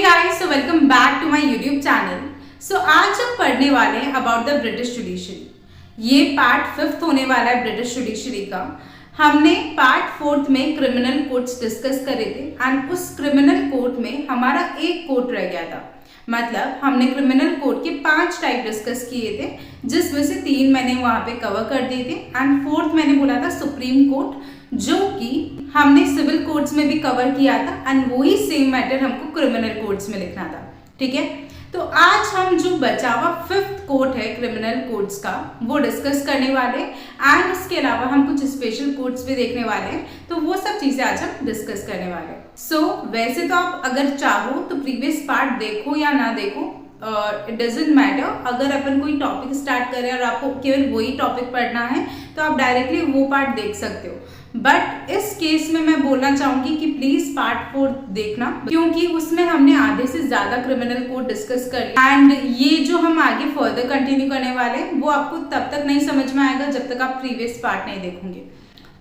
guys, so welcome back to my YouTube channel. So आज हम पढ़ने वाले हैं अबाउट द ब्रिटिश जुडिशरी। ये पार्ट 5th होने वाला है ब्रिटिश जुडिशरी का। हमने पार्ट 4th में क्रिमिनल कोड्स डिस्कस करे थे एंड उस क्रिमिनल कोड में हमारा एक कोड रह गया था। मतलब हमने क्रिमिनल कोड के 5 टाइप डिस्कस किए थे, जिसमें से 3 मैंने वहां पे कवर कर दिए थे एंड 4th मैंने बोला था सुप्रीम कोर्ट, जो कि हमने सिविल कोड्स में भी कवर किया था एंड वही सेम मैटर हमको क्रिमिनल कोड्स में लिखना था। ठीक है, तो आज हम जो बचा हुआ 5th कोड है क्रिमिनल कोड्स का वो डिस्कस करने वाले एंड उसके अलावा हम कुछ स्पेशल कोड्स भी देखने वाले हैं, तो वो सब चीजें आज हम डिस्कस करने वाले हैं। सो वैसे तो आप अगर चाहो तो प्रीवियस पार्ट देखो या ना देखो, इट डजेंट मैटर। अगर अपन कोई टॉपिक स्टार्ट करें और आपको केवल वही टॉपिक पढ़ना है तो आप डायरेक्टली वो पार्ट देख सकते हो, बट इस केस में मैं बोलना चाहूंगी कि प्लीज पार्ट 4 देखना, क्योंकि उसमें हमने आधे से ज्यादा क्रिमिनल कोड डिस्कस कर लिया एंड ये जो हम आगे फर्दर कंटिन्यू करने वाले हैं वो आपको तब तक नहीं समझ में आएगा जब तक आप प्रीवियस पार्ट नहीं देखोगे।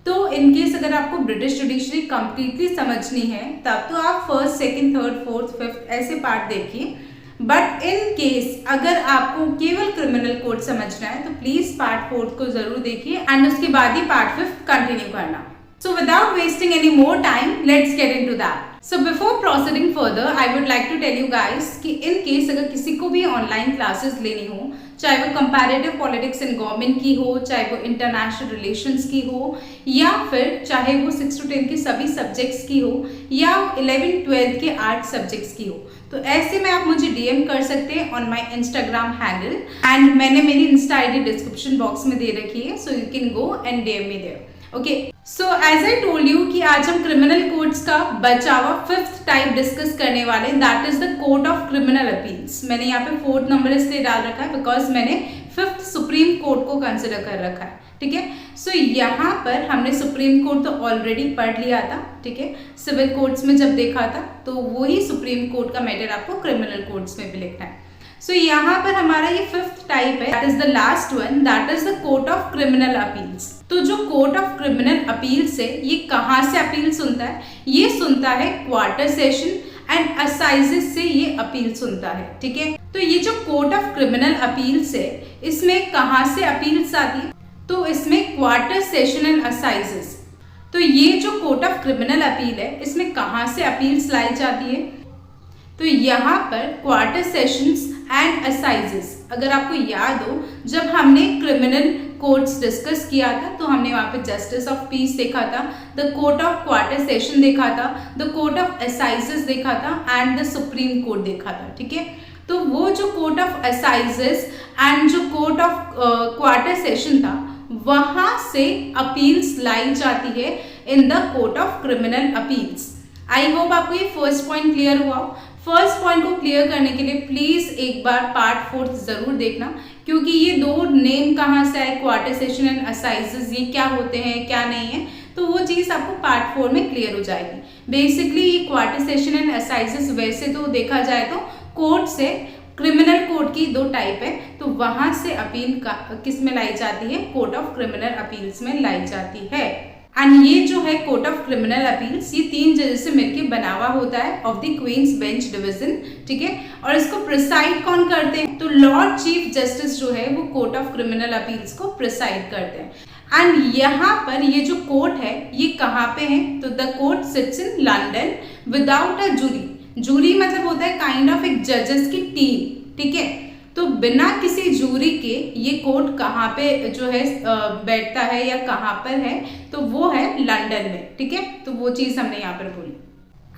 तो इनकेस अगर आपको ब्रिटिश जुडिशरी कंप्लीटली समझनी है तब तो आप 1st, 2nd, 3rd, 4th, 5th ऐसे पार्ट देखिए, बट इन केस अगर आपको केवल क्रिमिनल कोड समझना है तो प्लीज पार्ट 4 को जरूर देखिए एंड उसके बाद ही पार्ट 5 कंटिन्यू करना। So without wasting any more time, let's get into that. So before proceeding further, I would like to tell you guys कि in case अगर किसी को भी ऑनलाइन क्लासेस लेनी हो, चाहे वो कंपैरेटिव पॉलिटिक्स एंड गवर्नमेंट की हो, चाहे वो इंटरनेशनल रिलेशंस की हो, या फिर चाहे वो 6 to 10 के सभी सब्जेक्ट्स की हो, या 11, 12 के आर्ट सब्जेक्ट्स की हो, तो ऐसे में आप मुझे डीएम कर सकते हैं on my Instagram handle and मैंने मेरी इंस्टा आईडी डिस्क्रिप्शन बॉक्स में दे रखी है, so you can go and DM me there. Okay, so as I told you कि आज हम क्रिमिनल कोड्स का बचा हुआ 5th टाइप डिस्कस करने वाले हैं, that is the code of criminal appeals. मैंने यहाँ पे 4th नंबर इसलिए डाल रखा है बिकॉज मैंने 5th सुप्रीम कोर्ट को कंसिडर कर रखा है। ठीक है, सो यहाँ पर हमने सुप्रीम कोर्ट तो ऑलरेडी पढ़ लिया था। ठीक है, सिविल कोर्ट्स में जब देखा था तो वही सुप्रीम कोर्ट का मैटर आपको क्रिमिनल कोर्ट्स में भी लिखना है। सो यहाँ पर हमारा ये 5th टाइप है, that is the last one, that is the court of criminal appeals. तो जो कोर्ट ऑफ क्रिमिनल अपील्स है ये कहाँ से अपील सुनता है? ये सुनता है क्वार्टर सेशन एंड असाइजेस से ये अपील सुनता है। ठीक है, तो ये जो कोर्ट ऑफ क्रिमिनल अपील्स है इसमें कहाँ से अपील्स आती है? तो इसमें क्वार्टर सेशन एंड असाइजेस। तो ये जो कोर्ट ऑफ क्रिमिनल अपील है इसमें कहाँ से अपील्स लाई जाती है? तो यहाँ पर क्वार्टर सेशंस एंड असाइजेस। अगर आपको याद हो जब हमने क्रिमिनल कोर्ट्स डिस्कस किया था तो हमने वहाँ पे जस्टिस ऑफ पीस देखा था, the court of quarter session देखा था, द कोर्ट ऑफ असाइजेस देखा था एंड द सुप्रीम कोर्ट देखा था। ठीक है, तो वो जो कोर्ट ऑफ असाइजेस एंड जो कोर्ट ऑफ क्वार्टर सेशन था वहां से अपील्स लाई जाती है in the court of criminal appeals. I hope आपको ये फर्स्ट पॉइंट क्लियर हुआ। फर्स्ट पॉइंट को क्लियर करने के लिए प्लीज एक बार पार्ट 4 जरूर देखना, क्योंकि ये दो नेम कहाँ से आए, क्वार्टर सेशन एंड असाइजेस, ये क्या होते हैं क्या नहीं है, तो वो चीज आपको पार्ट 4 में क्लियर हो जाएगी। बेसिकली ये क्वार्टर सेशन एंड असाइजेस वैसे तो देखा जाए तो कोर्ट से क्रिमिनल कोड की 2 टाइप है, तो वहां से अपील किस में लाई जाती है? कोर्ट ऑफ क्रिमिनल अपील्स में लाई जाती है। एंड ये जो है कोर्ट ऑफ क्रिमिनल अपील्स ये 3 जजेस से मिलकर बना हुआ होता है of the Queen's Bench Division. ठीक है, और इसको प्रिसाइड कौन करते हैं? तो लॉर्ड चीफ जस्टिस जो है वो कोर्ट ऑफ क्रिमिनल अपील्स को प्रिसाइड करते हैं। एंड यहाँ पर ये जो कोर्ट है ये कहाँ पे है? तो the court sits in London without a jury. Jury मतलब होता है काइंड ऑफ एक जजेस की टीम। ठीक है, तो बिना किसी जूरी के ये कोर्ट कहाँ पे जो है बैठता है या कहाँ पर है? तो वो है लंदन में। ठीक है, तो वो चीज हमने यहाँ पर बोली।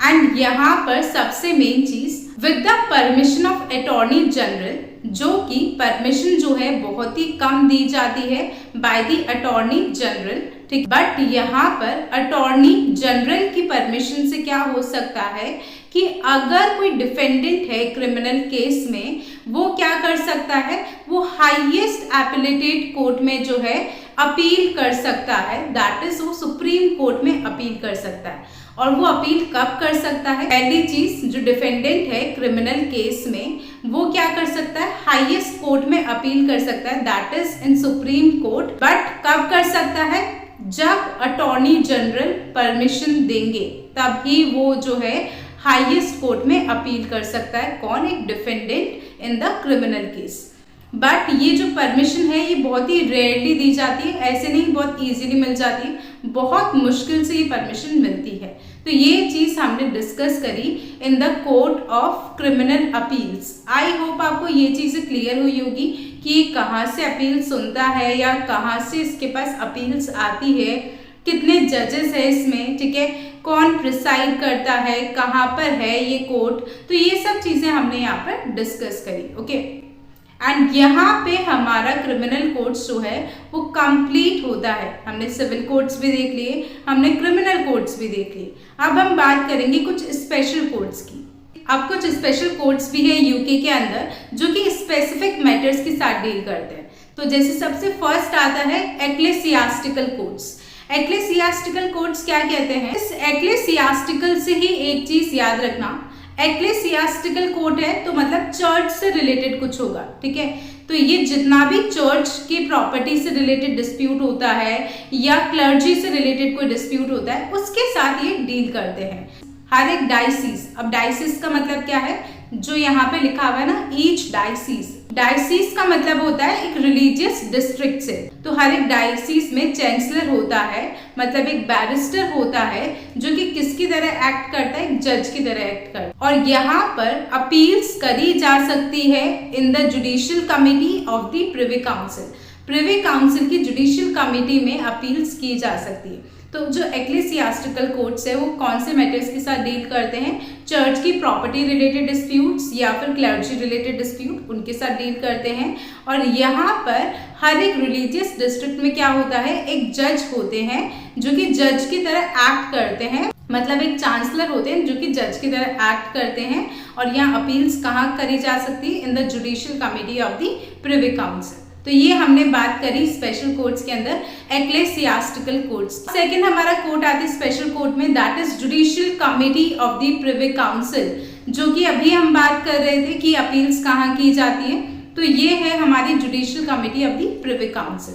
एंड यहाँ पर सबसे मेन चीज with the permission of attorney general, जो कि परमिशन जो है बहुत ही कम दी जाती है बाय द अटॉर्नी जनरल। ठीक, बट यहाँ पर अटॉर्नी जनरल की परमिशन से क्या हो सकता है कि अगर कोई डिफेंडेंट है क्रिमिनल केस में वो क्या कर सकता है? वो हाईएस्ट एपिलेटेड कोर्ट में जो है अपील कर सकता है, दैट इज वो सुप्रीम कोर्ट में अपील कर सकता है। और वो अपील कब कर सकता है? पहली चीज, जो डिफेंडेंट है क्रिमिनल केस में वो क्या कर सकता है? हाईएस्ट कोर्ट में अपील कर सकता है, that is in supreme court. But कब कर सकता है? जब अटॉर्नी जनरल परमिशन देंगे, तभी वो जो है हाईएस्ट कोर्ट में अपील कर सकता है। कौन? एक defendant in the criminal case. But ये जो परमिशन है ये बहुत ही रेयरली दी जाती है, ऐसे नहीं बहुत इजीली मिल जाती है, बहुत मुश्किल से ये परमिशन मिलती है। तो ये चीज हमने डिस्कस करी in the court of criminal appeals. I hope आपको ये चीजें क्लियर हुई होगी कि कहाँ से अपील सुनता है या कहाँ से इसके पास अपील्स आती है, कितने जजेस है इसमें, ठीक है, कौन प्रिसाइड करता है, कहाँ पर है ये कोर्ट। तो ये सब चीजें हमने यहाँ पर डिस्कस करी। ओके, एंड यहाँ पे हमारा क्रिमिनल कोर्ट्स जो है वो कंप्लीट होता है। हमने सिविल कोर्ट्स भी देख लिए, हमने क्रिमिनल कोर्ट्स भी देख लिए। अब हम बात करेंगे कुछ स्पेशल कोर्ट्स की। अब कुछ स्पेशल कोर्ट्स भी है यूके के अंदर जो कि स्पेसिफिक मैटर्स के साथ डील करते हैं। तो जैसे सबसे फर्स्ट आता है एक्लेसियास्टिकल कोर्ट्स। एक्लेसियास्टिकल कोर्ट्स क्या कहते हैं? इस एक्लेसियास्टिकल से ही एक चीज याद रखना, एक्लेसियास्टिकल कोर्ट है तो मतलब चर्च से रिलेटेड कुछ होगा, ठीक है। तो ये जितना भी चर्च की प्रॉपर्टी से रिलेटेड डिस्प्यूट होता है या क्लर्जी से रिलेटेड कोई डिस्प्यूट होता है उसके साथ ये डील करते हैं। हर एक डायसिस, अब डायसिस का मतलब क्या है? जो यहाँ पे लिखा हुआ है ना, ईच डायसिस, डायसिस का मतलब होता है एक रिलीजियस डिस्ट्रिक्ट से। तो हर एक डायसिस में चांसलर होता है, मतलब एक बैरिस्टर होता है जो कि किसकी तरह एक्ट करता है? एक जज की तरह एक्ट करता है। और यहाँ पर अपील्स करी जा सकती है in the Judicial Committee of the Privy Council. Privy Council की जुडिशियल कमिटी में अपील्स की जा सकती है। तो जो एक्लेसियास्टिकल कोर्ट्स है वो कौन से मैटर्स के साथ डील करते हैं? चर्च की प्रॉपर्टी रिलेटेड डिस्प्यूट्स या फिर क्लर्जी रिलेटेड डिस्प्यूट, उनके साथ डील करते हैं। और यहाँ पर हर एक रिलीजियस डिस्ट्रिक्ट में क्या होता है? एक जज होते हैं जो कि जज की तरह एक्ट करते हैं, मतलब एक चांसलर होते हैं जो कि जज की तरह एक्ट करते हैं। और यहाँ अपील्स कहाँ करी जा सकती है? In the Judicial Committee of the Privy Council. तो ये हमने बात करी स्पेशल कोर्ट्स के अंदर एक्लेसियास्टिकल कोर्ट्स। सेकंड हमारा कोर्ट आती है स्पेशल कोर्ट में, that is Judicial Committee of the Privy Council, जो कि अभी हम बात कर रहे थे कि अपील्स कहाँ की जाती है। तो ये है हमारी Judicial Committee of the Privy Council.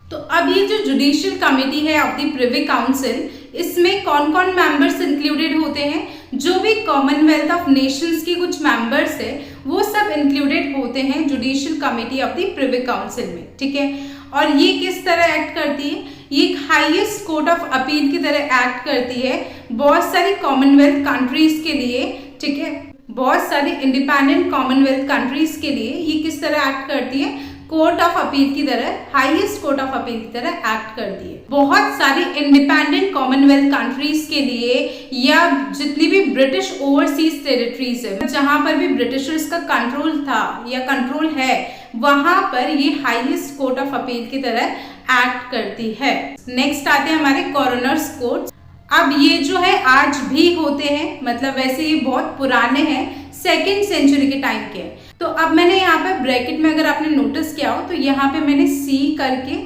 तो अब ये जो जुडिशियल कमिटी है ऑफ द प्रिवी काउंसिल, इसमें कौन कौन मेंबर्स इंक्लूडेड होते हैं? जो भी कॉमनवेल्थ ऑफ नेशंस के कुछ मेंबर्स है वो सब इंक्लूडेड होते हैं Judicial Committee of the Privy Council में, ठीक है। और ये किस तरह एक्ट करती है? ये एक हाईएस्ट कोर्ट ऑफ अपील की तरह एक्ट करती है बहुत सारी कॉमनवेल्थ कंट्रीज के लिए, ठीक है। बहुत सारी इंडिपेंडेंट कॉमनवेल्थ कंट्रीज के लिए ये किस तरह एक्ट करती है? कोर्ट ऑफ अपील की तरह, हाईएस्ट कोर्ट ऑफ अपील की तरह एक्ट करती है। बहुत सारी इंडिपेंडेंट कॉमनवेल्थ कंट्रीज के लिए या जितनी भी ब्रिटिश ओवरसीज टेरिटरीज है, जहां पर भी ब्रिटिशर्स का कंट्रोल था या कंट्रोल है, वहां पर ये हाईएस्ट कोर्ट ऑफ अपील की तरह एक्ट करती है। नेक्स्ट आते हैं हमारे कॉरोनर्स कोर्ट। अब ये जो है आज भी होते हैं, मतलब वैसे ये बहुत पुराने हैं, 2nd सेंचुरी के टाइम के। तो अब मैंने यहाँ पे ब्रैकेट में अगर आपने नोटिस किया हो तो यहाँ पे मैंने C करके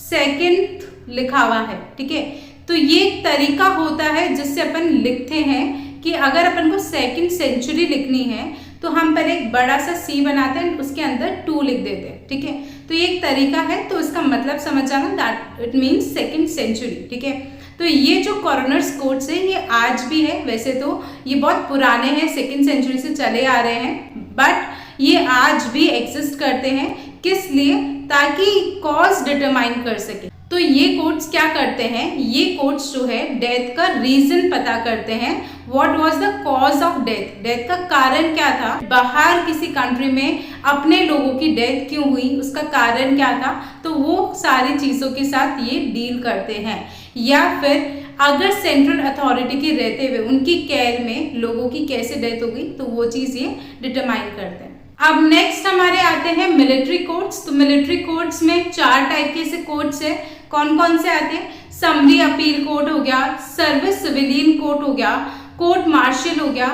2nd लिखा हुआ है, ठीक है। तो ये तरीका होता है जिससे अपन लिखते हैं कि अगर अपन को 2nd सेंचुरी लिखनी है तो हम पहले एक बड़ा सा C बनाते हैं, उसके अंदर 2 लिख देते हैं, ठीक है। तो ये एक तरीका है, तो इसका मतलब समझ जाना, that it means 2nd century, ठीक है। तो ये जो कॉरोनर्स कोर्ट्स है ये आज भी है, वैसे तो ये बहुत पुराने हैं, 2nd सेंचुरी से चले आ रहे हैं, बट ये आज भी एग्जिस्ट करते हैं। किस लिए? ताकि कॉज डिटरमाइन कर सके। तो ये कोर्ट्स क्या करते हैं? ये कोर्ट्स जो है डेथ का रीजन पता करते हैं। What was the cause of death? Death का कारण क्या था? बाहर किसी कंट्री में अपने लोगों की डेथ क्यों हुई, उसका कारण क्या था? तो वो सारी चीजों के साथ ये डील करते हैं। या फिर अगर सेंट्रल अथॉरिटी के रहते हुए उनकी केयर में लोगों की कैसे डेथ हो गई, तो वो चीज ये डिटरमाइन करते हैं। अब नेक्स्ट हमारे आते हैं मिलिट्री कोर्ट्स। तो मिलिट्री कोर्ट्स में 4 टाइप के ऐसे कोर्ट्स है। कौन कौन से आते हैं? समरी अपील कोर्ट हो गया, सर्विस सिविलियन कोर्ट हो गया, कोर्ट मार्शल हो गया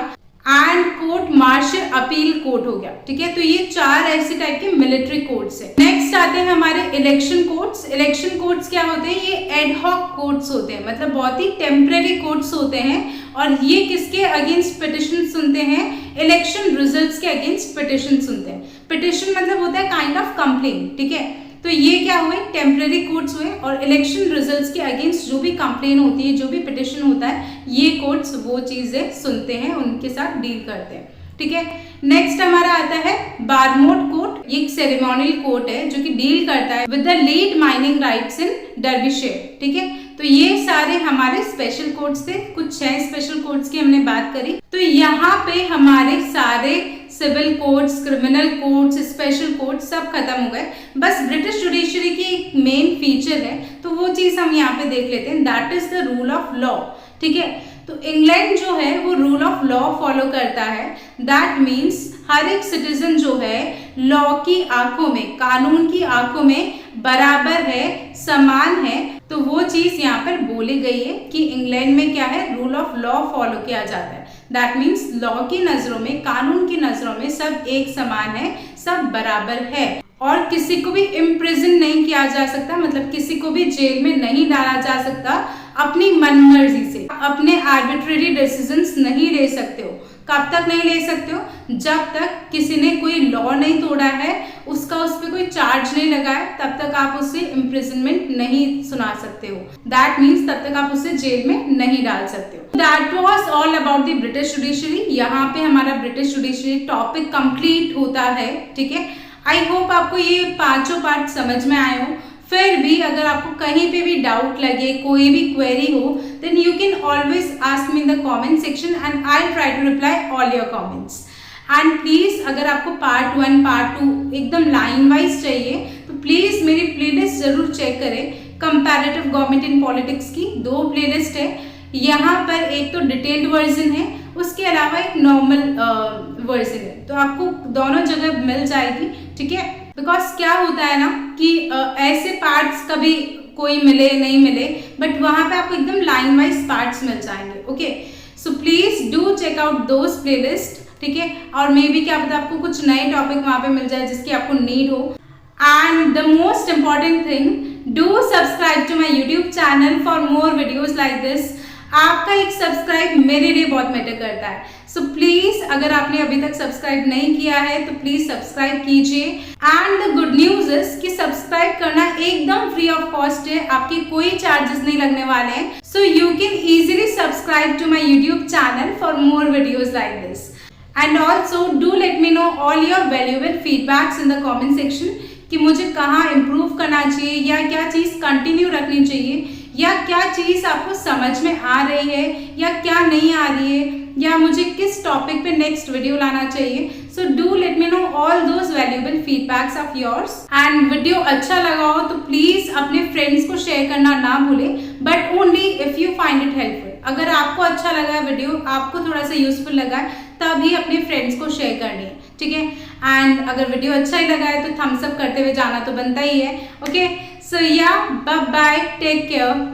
and court martial appeal court हो गया, ठीक है। तो ये 4 ऐसे टाइप के मिलिट्री कोर्ट्स है। नेक्स्ट आते हैं हमारे इलेक्शन कोर्ट्स। इलेक्शन कोर्ट्स क्या होते हैं? ये एडहॉक कोर्ट्स होते हैं, मतलब बहुत ही टेम्परेरी कोर्ट्स होते हैं। और ये किसके अगेंस्ट पिटिशन सुनते हैं? इलेक्शन रिजल्ट्स के अगेंस्ट पिटिशन सुनते हैं। पिटिशन मतलब होता है काइंड ऑफ कंप्लेन, ठीक है। तो ये क्या हुए, टेम्पररी कोर्ट्स हुए, और इलेक्शन रिजल्ट्स के अगेंस्ट जो भी कंप्लेन होती है, जो भी पिटिशन होता है, ये कोर्ट्स वो चीजें सुनते हैं, उनके साथ डील करते हैं। ठीक है, नेक्स्ट हमारा आता है बारमोट कोर्ट। ये एक सेरेमोनियल कोर्ट है जो कि डील करता है with the lead mining rights in Derbyshire. ठीक है, तो ये सारे हमारे स्पेशल कोर्ट्स थे, कुछ 6 स्पेशल कोर्ट्स की हमने बात करी। तो यहाँ पे हमारे सारे civil courts, criminal courts, special courts सब खत्म हो गए। बस ब्रिटिश जुडिशरी की एक मेन फीचर है, तो वो चीज हम यहाँ पे देख लेते हैं, that is the rule of law. ठीक है, तो इंग्लैंड जो है वो रूल ऑफ लॉ फॉलो करता है। दैट मीन्स हर एक सिटीजन जो है लॉ की आंखों में, कानून की आंखों में बराबर है, समान है। तो वो चीज यहाँ पर बोली गई है कि इंग्लैंड में क्या है, रूल ऑफ लॉ फॉलो किया जाता है। दैट मीन्स लॉ की नजरों में, कानून की नजरों में सब एक समान है, सब बराबर है, और किसी को भी इम्प्रिजन नहीं किया जा सकता, मतलब किसी को भी जेल में नहीं डाला जा सकता अपनी मनमर्जी से। अपने आर्बिट्रेरी डिसीजंस नहीं ले सकते हो। कब तक नहीं ले सकते हो, जब तक किसी ने कोई लॉ नहीं तोड़ा है, उसका उस पर कोई चार्ज नहीं लगा है, तब तक आप उससे इम्प्रिजनमेंट नहीं सुना सकते हो। दैट मीन्स तब तक आप उसे जेल में नहीं डाल सकते हो। That was all about the British judiciary. यहाँ पे हमारा ब्रिटिश जुडिशरी टॉपिक कंप्लीट होता है। ठीक है, आई होप आपको ये 5 पार्ट समझ में आए हो। फिर भी अगर आपको कहीं पे भी डाउट लगे, कोई भी क्वेरी हो, then you can always ask me in the comment section and I will try to reply all your comments. And please अगर आपको पार्ट 1, पार्ट 2 एकदम लाइन वाइज चाहिए तो प्लीज मेरी प्लेलिस्ट जरूर चेक करें। कंपैरेटिव गवर्नमेंट इन पॉलिटिक्स की 2 playlist है। यहाँ पर एक तो डिटेल्ड वर्जन है, उसके अलावा एक नॉर्मल वर्जन है, तो आपको दोनों जगह मिल जाएगी। ठीक है, बिकॉज क्या होता है ना कि ऐसे पार्ट्स कभी कोई मिले नहीं मिले, बट वहां पे आपको एकदम लाइन वाइज पार्ट्स मिल जाएंगे। Okay, so please do check out those playlist. ठीक है, और मे बी क्या पता आपको कुछ नए टॉपिक वहां पे मिल जाए जिसकी आपको नीड हो। And the most important thing, do subscribe to my YouTube channel for more videos like this. आपका एक सब्सक्राइब मेरे लिए बहुत मैटर करता है, सो प्लीज अगर आपने अभी तक सब्सक्राइब नहीं किया है तो प्लीज सब्सक्राइब कीजिए। And the good news is कि सब्सक्राइब करना एकदम फ्री ऑफ कॉस्ट है, आपके कोई चार्जेस नहीं लगने वाले हैं। So you can easily subscribe to my YouTube channel for more videos like this. And also do let me know all your valuable feedbacks in the comment section कि मुझे कहाँ इम्प्रूव करना चाहिए, या क्या चीज कंटिन्यू रखनी चाहिए, या क्या चीज आपको समझ में आ रही है या क्या नहीं आ रही है, या मुझे किस टॉपिक पे नेक्स्ट वीडियो लाना चाहिए। So do let me know all those valuable feedbacks of yours. And video अच्छा लगा हो तो प्लीज अपने फ्रेंड्स को शेयर करना ना भूलें, but only if you find it helpful. अगर आपको अच्छा लगा वीडियो, आपको थोड़ा सा यूजफुल लगा है, तभी अपने फ्रेंड्स को शेयर करनी है। ठीक है, एंड अगर वीडियो अच्छा ही लगा है तो थम्स अप करते हुए जाना तो बनता ही है। ओके, सो या बाय बाय, टेक केयर।